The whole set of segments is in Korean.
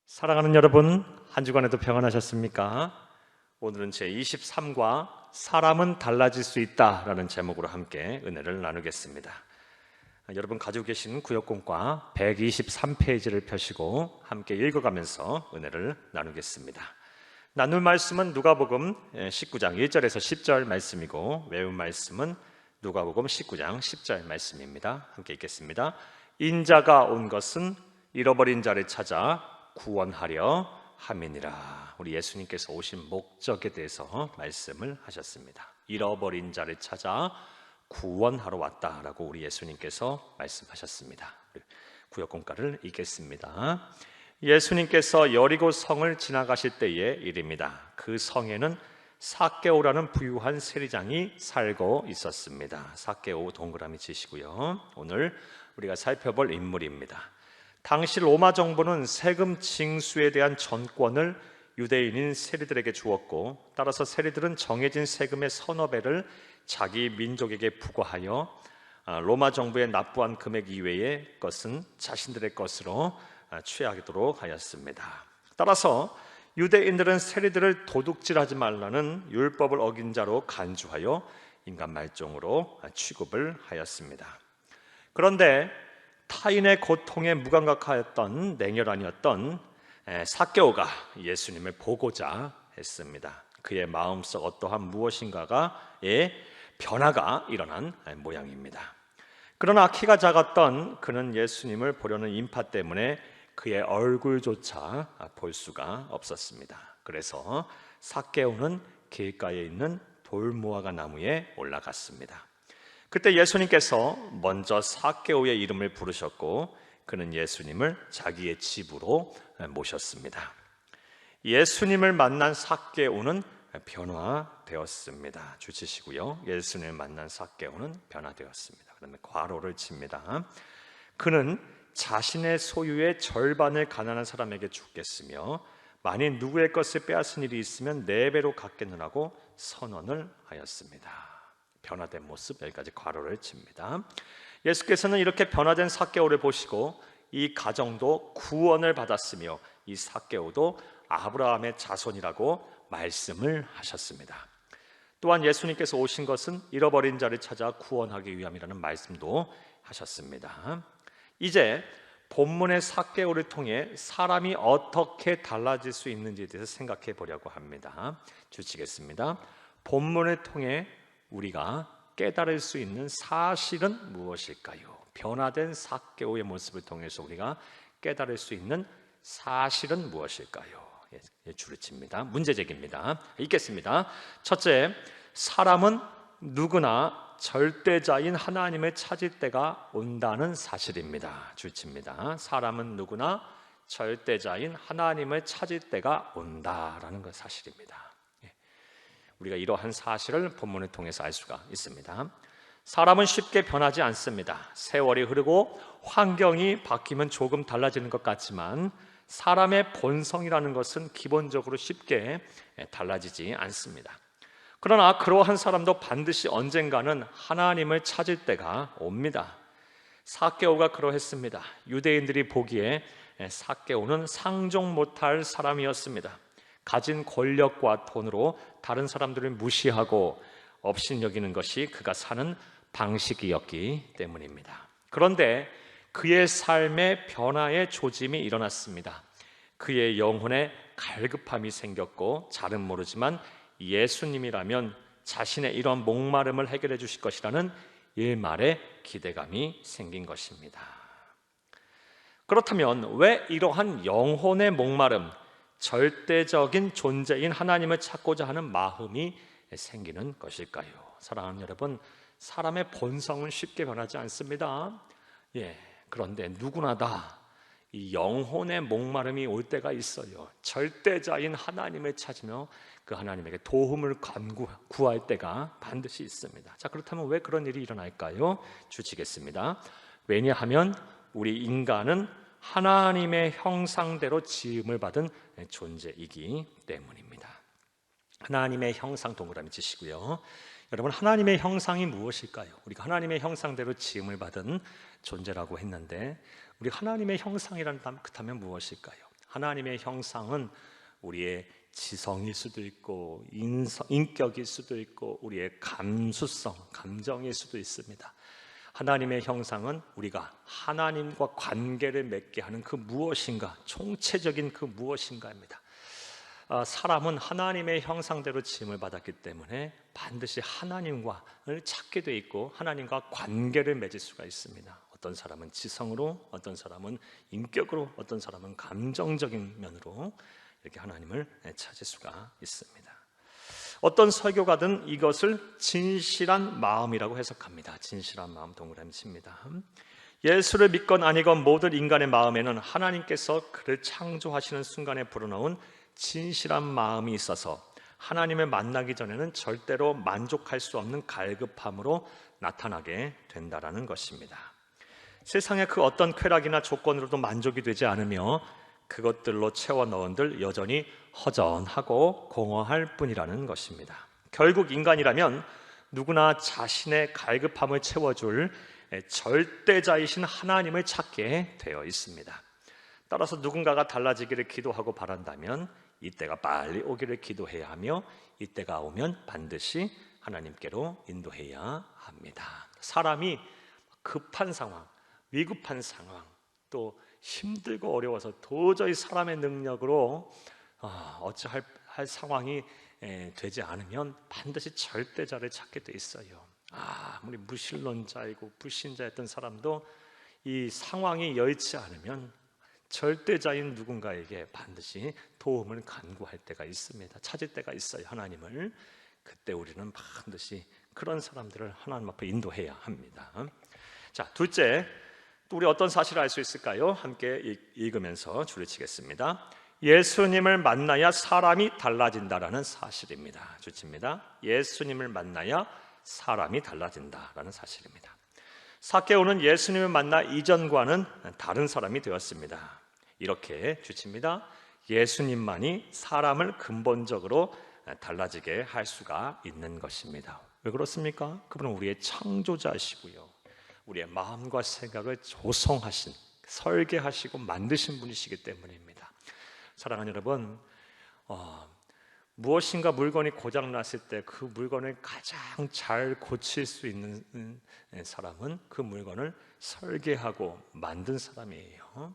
사랑하는 여러분, 한 주간에도 평안하셨습니까? 오늘은 제23과 사람은 달라질 수 있다라는 제목으로 함께 은혜를 나누겠습니다. 여러분 가지고 계신 구역공과 123페이지를 펴시고 함께 읽어가면서 은혜를 나누겠습니다. 나눌 말씀은 누가복음 19장 1절에서 10절 말씀이고 외운 말씀은 누가복음 19장 10절 말씀입니다. 함께 읽겠습니다. 인자가 온 것은 잃어버린 자를 찾아 구원하려 함이니라. 우리 예수님께서 오신 목적에 대해서 말씀을 하셨습니다. 잃어버린 자를 찾아 구원하러 왔다라고 우리 예수님께서 말씀하셨습니다. 구역공가를 읽겠습니다. 예수님께서 여리고 성을 지나가실 때의 일입니다. 그 성에는 삭개오라는 부유한 세리장이 살고 있었습니다. 삭개오 동그라미 치시고요. 오늘 우리가 살펴볼 인물입니다. 당시 로마 정부는 세금 징수에 대한 전권을 유대인인 세리들에게 주었고, 따라서 세리들은 정해진 세금의 서너 배를 자기 민족에게 부과하여 로마 정부에 납부한 금액 이외의 것은 자신들의 것으로 취하도록 하였습니다. 따라서 유대인들은 세리들을 도둑질하지 말라는 율법을 어긴 자로 간주하여 인간 말종으로 취급을 하였습니다. 그런데 타인의 고통에 무감각하였던 냉혈한이었던 삭개오가 예수님을 보고자 했습니다. 그의 마음속 어떠한 무엇인가의 변화가 일어난 모양입니다. 그러나 키가 작았던 그는 예수님을 보려는 인파 때문에 그의 얼굴조차 볼 수가 없었습니다. 그래서 삭개오는 길가에 있는 돌무화과 나무에 올라갔습니다. 그때 예수님께서 먼저 삭개오의 이름을 부르셨고 그는 예수님을 자기의 집으로 모셨습니다. 예수님을 만난 삭개오는 변화되었습니다. 주치시고요. 예수님을 만난 삭개오는 변화되었습니다. 그러면 괄호를 칩니다. 그는 자신의 소유의 절반을 가난한 사람에게 주겠으며 만일 누구의 것을 빼앗은 일이 있으면 4배로 갚겠느라고 선언을 하였습니다. 변화된 모습, 여기까지 괄호를 칩니다. 예수께서는 이렇게 변화된 삭개오를 보시고 이 가정도 구원을 받았으며 이 삭개오도 아브라함의 자손이라고 말씀을 하셨습니다. 또한 예수님께서 오신 것은 잃어버린 자를 찾아 구원하기 위함이라는 말씀도 하셨습니다. 이제 본문의 삭개오를 통해 사람이 어떻게 달라질 수 있는지에 대해서 생각해 보려고 합니다. 주치겠습니다. 본문을 통해 우리가 깨달을 수 있는 사실은 무엇일까요? 변화된 삭개오의 모습을 통해서 우리가 깨달을 수 있는 사실은 무엇일까요? 줄을 칩니다. 문제제기입니다. 읽겠습니다. 첫째, 사람은 누구나 절대자인 하나님을 찾을 때가 온다는 사실입니다. 줄 칩니다. 사람은 누구나 절대자인 하나님을 찾을 때가 온다라는 것 사실입니다. 우리가 이러한 사실을 본문을 통해서 알 수가 있습니다. 사람은 쉽게 변하지 않습니다. 세월이 흐르고 환경이 바뀌면 조금 달라지는 것 같지만 사람의 본성이라는 것은 기본적으로 쉽게 달라지지 않습니다. 그러나 그러한 사람도 반드시 언젠가는 하나님을 찾을 때가 옵니다. 삭개오가 그러했습니다. 유대인들이 보기에 삭개오는 상종 못할 사람이었습니다. 가진 권력과 돈으로 다른 사람들을 무시하고 업신여기는 것이 그가 사는 방식이었기 때문입니다. 그런데 그의 삶의 변화의 조짐이 일어났습니다. 그의 영혼에 갈급함이 생겼고 잘은 모르지만 예수님이라면 자신의 이러한 목마름을 해결해 주실 것이라는 일말의 기대감이 생긴 것입니다. 그렇다면 왜 이러한 영혼의 목마름, 절대적인 존재인 하나님을 찾고자 하는 마음이 생기는 것일까요? 사랑하는 여러분, 사람의 본성은 쉽게 변하지 않습니다. 그런데 누구나 다 이 영혼의 목마름이 올 때가 있어요. 절대자인 하나님을 찾으며 그 하나님에게 도움을 구할 때가 반드시 있습니다. 자, 그렇다면 왜 그런 일이 일어날까요? 주치겠습니다. 왜냐하면 우리 인간은 하나님의 형상대로 지음을 받은 존재이기 때문입니다. 하나님의 형상 동그라미 치시고요. 여러분, 하나님의 형상이 무엇일까요? 우리가 하나님의 형상대로 지음을 받은 존재라고 했는데 우리 하나님의 형상이라면 그렇다면 무엇일까요? 하나님의 형상은 우리의 지성일 수도 있고 인격일 수도 있고 우리의 감수성, 감정일 수도 있습니다. 하나님의 형상은 우리가 하나님과 관계를 맺게 하는 그 무엇인가, 총체적인 그 무엇인가입니다. 사람은 하나님의 형상대로 지음을 받았기 때문에 반드시 하나님과를 찾게 돼 있고 하나님과 관계를 맺을 수가 있습니다. 어떤 사람은 지성으로, 어떤 사람은 인격으로, 어떤 사람은 감정적인 면으로 이렇게 하나님을 찾을 수가 있습니다. 어떤 설교가든 이것을 진실한 마음이라고 해석합니다. 진실한 마음 동그라미 칩니다. 예수를 믿건 아니건 모든 인간의 마음에는 하나님께서 그를 창조하시는 순간에 불어넣은 진실한 마음이 있어서 하나님을 만나기 전에는 절대로 만족할 수 없는 갈급함으로 나타나게 된다라는 것입니다. 세상의 그 어떤 쾌락이나 조건으로도 만족이 되지 않으며 그것들로 채워 넣은들 여전히 허전하고 공허할 뿐이라는 것입니다. 결국 인간이라면 누구나 자신의 갈급함을 채워줄 절대자이신 하나님을 찾게 되어 있습니다. 따라서 누군가가 달라지기를 기도하고 바란다면 이때가 빨리 오기를 기도해야 하며 이때가 오면 반드시 하나님께로 인도해야 합니다. 사람이 급한 상황, 위급한 상황, 또 힘들고 어려워서 도저히 사람의 능력으로 어찌할 상황이 되지 않으면 반드시 절대자를 찾게 돼 있어요. 아무리 무신론자이고 불신자였던 사람도 이 상황이 여의치 않으면 절대자인 누군가에게 반드시 도움을 간구할 때가 있습니다. 찾을 때가 있어요, 하나님을. 그때 우리는 반드시 그런 사람들을 하나님 앞에 인도해야 합니다. 자, 둘째, 또 우리 어떤 사실을 알 수 있을까요? 함께 읽으면서 줄을 치겠습니다. 예수님을 만나야 사람이 달라진다라는 사실입니다. 주칩니다. 예수님을 만나야 사람이 달라진다라는 사실입니다. 삭개오는 예수님을 만나 이전과는 다른 사람이 되었습니다. 이렇게 주칩니다. 예수님만이 사람을 근본적으로 달라지게 할 수가 있는 것입니다. 왜 그렇습니까? 그분은 우리의 창조자시고요, 우리의 마음과 생각을 조성하신, 설계하시고 만드신 분이시기 때문입니다. 사랑하는 여러분, 무엇인가 물건이 고장났을 때 그 물건을 가장 잘 고칠 수 있는 사람은 그 물건을 설계하고 만든 사람이에요.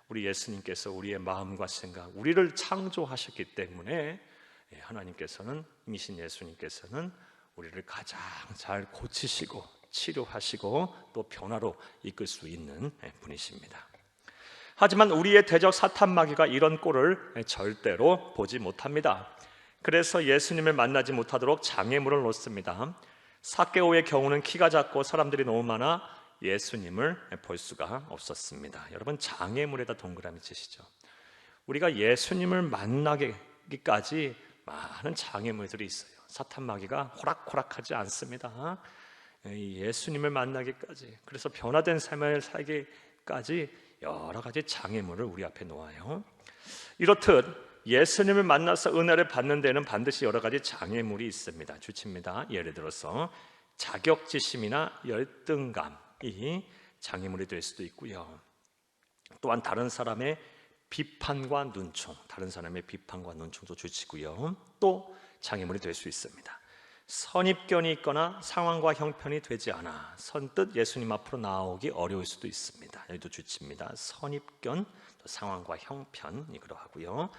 우리 예수님께서 우리의 마음과 생각, 우리를 창조하셨기 때문에 하나님께서는, 이신 예수님께서는 우리를 가장 잘 고치시고 치료하시고 또 변화로 이끌 수 있는 분이십니다. 하지만 우리의 대적 사탄 마귀가 이런 꼴을 절대로 보지 못합니다. 그래서 예수님을 만나지 못하도록 장애물을 놓습니다. 삭개오의 경우는 키가 작고 사람들이 너무 많아 예수님을 볼 수가 없었습니다. 여러분, 장애물에다 동그라미 치시죠. 우리가 예수님을 만나기까지 많은 장애물들이 있어요. 사탄 마귀가 호락호락하지 않습니다. 예수님을 만나기까지, 그래서 변화된 삶을 살기까지 여러 가지 장애물을 우리 앞에 놓아요. 이렇듯 예수님을 만나서 은혜를 받는 데는 반드시 여러 가지 장애물이 있습니다. 주칩니다. 예를 들어서 자격지심이나 열등감이 장애물이 될 수도 있고요, 또한 다른 사람의 비판과 눈총, 다른 사람의 비판과 눈총도 주치고요, 또 장애물이 될 수 있습니다. 선입견이 있거나 상황과 형편이 되지 않아 선뜻 예수님 앞으로 나오기 어려울 수도 있습니다. 여기도 주치입니다. 선입견, 또 상황과 형편이 그러하고요.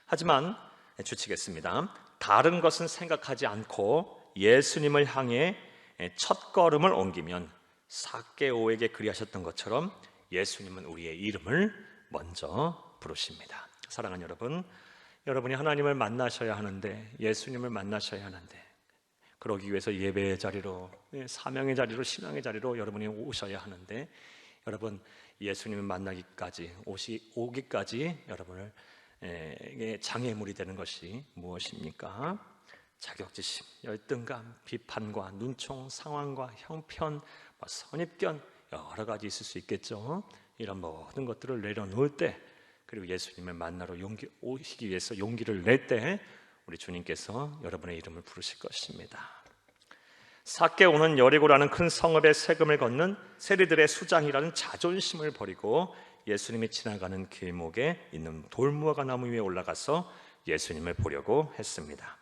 하지만 주치겠습니다. 다른 것은 생각하지 않고 예수님을 향해 첫 걸음을 옮기면 삭개오에게 그리하셨던 것처럼 예수님은 우리의 이름을 먼저 부르십니다. 사랑하는 여러분, 여러분이 하나님을 만나셔야 하는데, 예수님을 만나셔야 하는데, 그러기 위해서 예배의 자리로, 사명의 자리로, 신앙의 자리로 여러분이 오셔야 하는데, 여러분 예수님을 만나기까지, 오기까지 여러분을 장애물이 되는 것이 무엇입니까? 자격지심, 열등감, 비판과 눈총, 상황과 형편, 선입견, 여러 가지 있을 수 있겠죠. 이런 모든 것들을 내려놓을 때, 그리고 예수님을 만나러 오시기 위해서 용기를 낼 때 우리 주님께서 여러분의 이름을 부르실 것입니다. 삭개오는 여리고라는 큰 성읍에 세금을 걷는 세리들의 수장이라는 자존심을 버리고 예수님이 지나가는 길목에 있는 돌무화과 나무 위에 올라가서 예수님을 보려고 했습니다.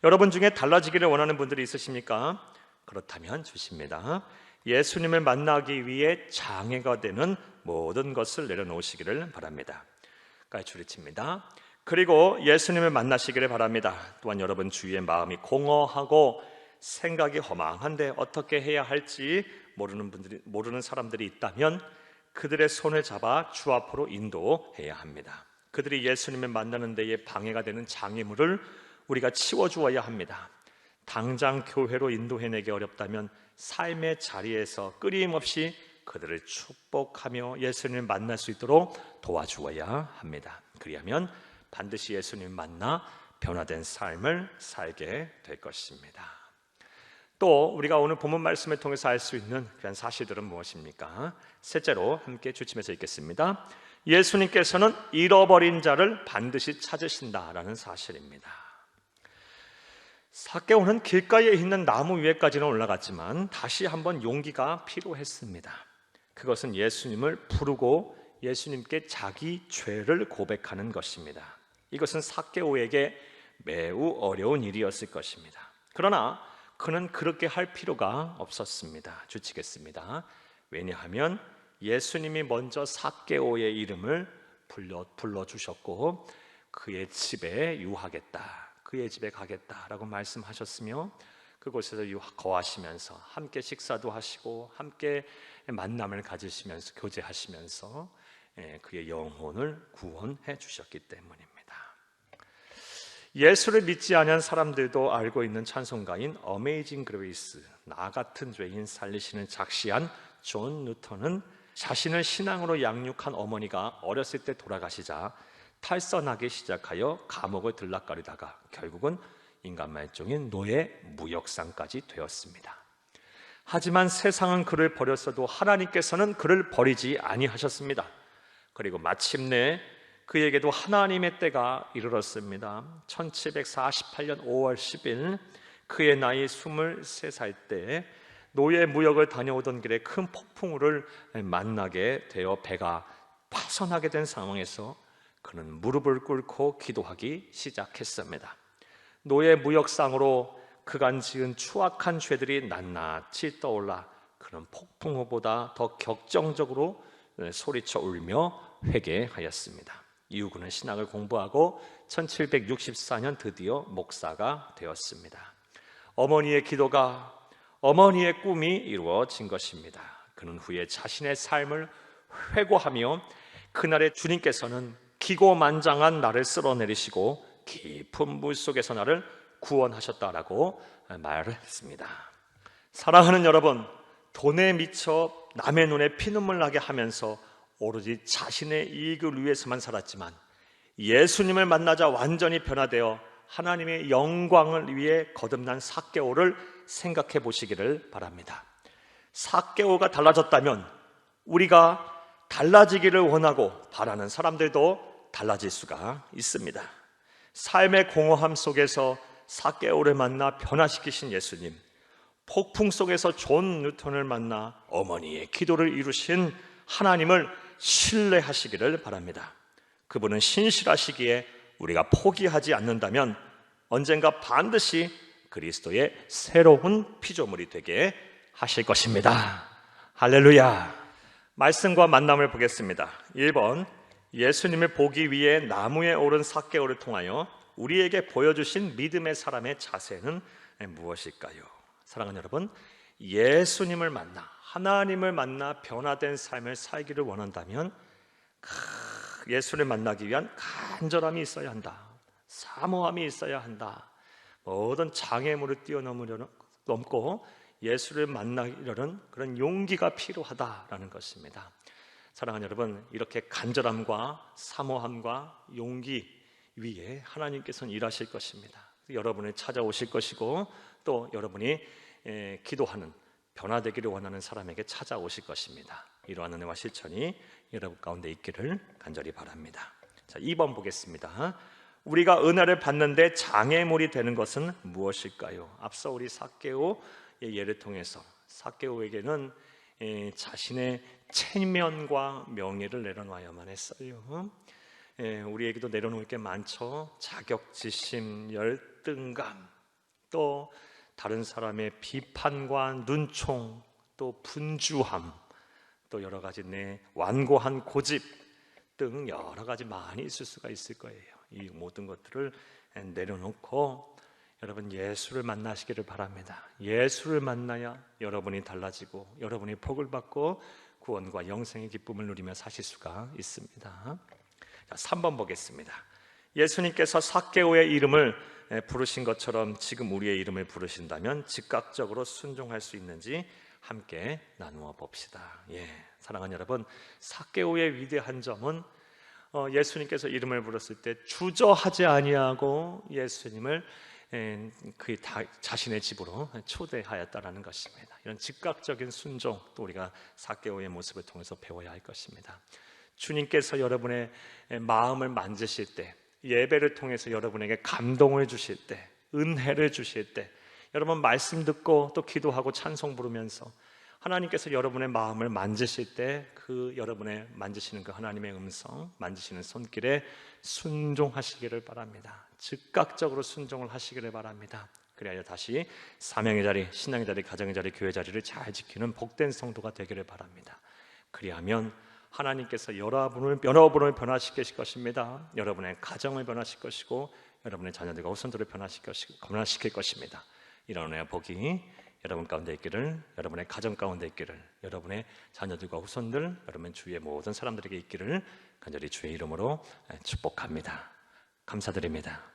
여러분 중에 달라지기를 원하는 분들이 있으십니까? 그렇다면 주십니다. 예수님을 만나기 위해 장애가 되는 모든 것을 내려놓으시기를 바랍니다. 줄이칩니다. 그리고 예수님을 만나시기를 바랍니다. 또한 여러분 주위의 마음이 공허하고 생각이 허망한데 어떻게 해야 할지 모르는 사람들이 있다면 그들의 손을 잡아 주 앞으로 인도해야 합니다. 그들이 예수님을 만나는 데에 방해가 되는 장애물을 우리가 치워주어야 합니다. 당장 교회로 인도해내기 어렵다면 삶의 자리에서 끊임없이 그들을 축복하며 예수님을 만날 수 있도록 도와주어야 합니다. 그리하면 반드시 예수님을 만나 변화된 삶을 살게 될 것입니다. 또 우리가 오늘 본문 말씀을 통해서 알 수 있는 그런 사실들은 무엇입니까? 셋째로 함께 주침해서 읽겠습니다. 예수님께서는 잃어버린 자를 반드시 찾으신다라는 사실입니다. 삭개오는 길가에 있는 나무 위에까지는 올라갔지만 다시 한번 용기가 필요했습니다. 그것은 예수님을 부르고 예수님께 자기 죄를 고백하는 것입니다. 이것은 삭개오에게 매우 어려운 일이었을 것입니다. 그러나 그는 그렇게 할 필요가 없었습니다. 주치겠습니다. 왜냐하면 예수님이 먼저 삭개오의 이름을 불러주셨고 그의 집에 유하겠다, 그의 집에 가겠다라고 말씀하셨으며 그곳에서 거하시면서 함께 식사도 하시고 함께 만남을 가지시면서 교제하시면서 그의 영혼을 구원해 주셨기 때문입니다. 예수를 믿지 않은 사람들도 알고 있는 찬송가인 어메이징 그레이스, 나 같은 죄인 살리시는 작시한 존 뉴턴은 자신을 신앙으로 양육한 어머니가 어렸을 때 돌아가시자 탈선하기 시작하여 감옥을 들락거리다가 결국은 인간말종인 노예 무역상까지 되었습니다. 하지만 세상은 그를 버렸어도 하나님께서는 그를 버리지 아니하셨습니다. 그리고 마침내 그에게도 하나님의 때가 이르렀습니다. 1748년 5월 10일 그의 나이 23살 때 노예 무역을 다녀오던 길에 큰 폭풍우를 만나게 되어 배가 파손하게 된 상황에서 그는 무릎을 꿇고 기도하기 시작했습니다. 노예 무역상으로 그간 지은 추악한 죄들이 낱낱이 떠올라 그는 폭풍우보다 더 격정적으로 소리쳐 울며 회개하였습니다. 이후 그는 신학을 공부하고 1764년 드디어 목사가 되었습니다. 어머니의 기도가 어머니의 꿈이 이루어진 것입니다. 그는 후에 자신의 삶을 회고하며 그날의 주님께서는 기고만장한 나를 쓸어내리시고 깊은 물 속에서 나를 구원하셨다라고 말을 했습니다. 사랑하는 여러분, 돈에 미쳐 남의 눈에 피눈물 나게 하면서 오로지 자신의 이익을 위해서만 살았지만 예수님을 만나자 완전히 변화되어 하나님의 영광을 위해 거듭난 삭개오를 생각해 보시기를 바랍니다. 삭개오가 달라졌다면 우리가 달라지기를 원하고 바라는 사람들도 달라질 수가 있습니다. 삶의 공허함 속에서 삭개오를 만나 변화시키신 예수님, 폭풍 속에서 존 뉴턴을 만나 어머니의 기도를 이루신 하나님을 신뢰하시기를 바랍니다. 그분은 신실하시기에 우리가 포기하지 않는다면 언젠가 반드시 그리스도의 새로운 피조물이 되게 하실 것입니다. 할렐루야. 말씀과 만남을 보겠습니다. 1번, 예수님을 보기 위해 나무에 오른 삭개오를 통하여 우리에게 보여주신 믿음의 사람의 자세는 무엇일까요? 사랑하는 여러분, 예수님을 만나 하나님을 만나 변화된 삶을 살기를 원한다면 예수를 만나기 위한 간절함이 있어야 한다. 사모함이 있어야 한다. 모든 장애물을 뛰어넘고 예수를 만나려는 그런 용기가 필요하다라는 것입니다. 사랑하는 여러분, 이렇게 간절함과 사모함과 용기 위에 하나님께서는 일하실 것입니다. 여러분을 찾아오실 것이고 또 여러분이 기도하는 변화되기를 원하는 사람에게 찾아오실 것입니다. 이러한 은혜와 실천이 여러분 가운데 있기를 간절히 바랍니다. 자, 2번 보겠습니다. 우리가 은혜를 받는데 장애물이 되는 것은 무엇일까요? 앞서 우리 삭개오의 예를 통해서 삭개오에게는 자신의 체면과 명예를 내려놔야만 했어요. 우리에게도 내려놓을 게 많죠. 자격지심, 열등감, 또 다른 사람의 비판과 눈총, 또 분주함, 또 여러 가지 내 완고한 고집 등 여러 가지 많이 있을 수가 있을 거예요. 이 모든 것들을 내려놓고 여러분 예수를 만나시기를 바랍니다. 예수를 만나야 여러분이 달라지고 여러분이 복을 받고 구원과 영생의 기쁨을 누리며 사실 수가 있습니다. 자, 3번 보겠습니다. 예수님께서 삭개오의 이름을 부르신 것처럼 지금 우리의 이름을 부르신다면 즉각적으로 순종할 수 있는지 함께 나누어 봅시다. 사랑하는 여러분, 삭개오의 위대한 점은 예수님께서 이름을 부르실 때 주저하지 아니하고 예수님을 그 자신의 집으로 초대하였다라는 것입니다. 이런 즉각적인 순종, 또 우리가 삭개오의 모습을 통해서 배워야 할 것입니다. 주님께서 여러분의 마음을 만지실 때, 예배를 통해서 여러분에게 감동을 주실 때, 은혜를 주실 때, 여러분 말씀 듣고 또 기도하고 찬송 부르면서 하나님께서 여러분의 마음을 만지실 때 그 여러분의 만지시는 그 하나님의 음성, 만지시는 손길에 순종하시기를 바랍니다. 즉각적으로 순종을 하시기를 바랍니다. 그래야 다시 사명의 자리, 신앙의 자리, 가정의 자리, 교회 자리를 잘 지키는 복된 성도가 되기를 바랍니다. 그리하면 하나님께서 여러분을 변화시킬 것입니다. 여러분의 가정을 변화시킬 것이고 여러분의 자녀들과 후손들을 변화시킬 것입니다. 이런 은혜와 복이 여러분 가운데 있기를, 여러분의 가정 가운데 있기를, 여러분의 자녀들과 후손들, 여러분 주위의 모든 사람들에게 있기를 간절히 주의 이름으로 축복합니다. 감사드립니다.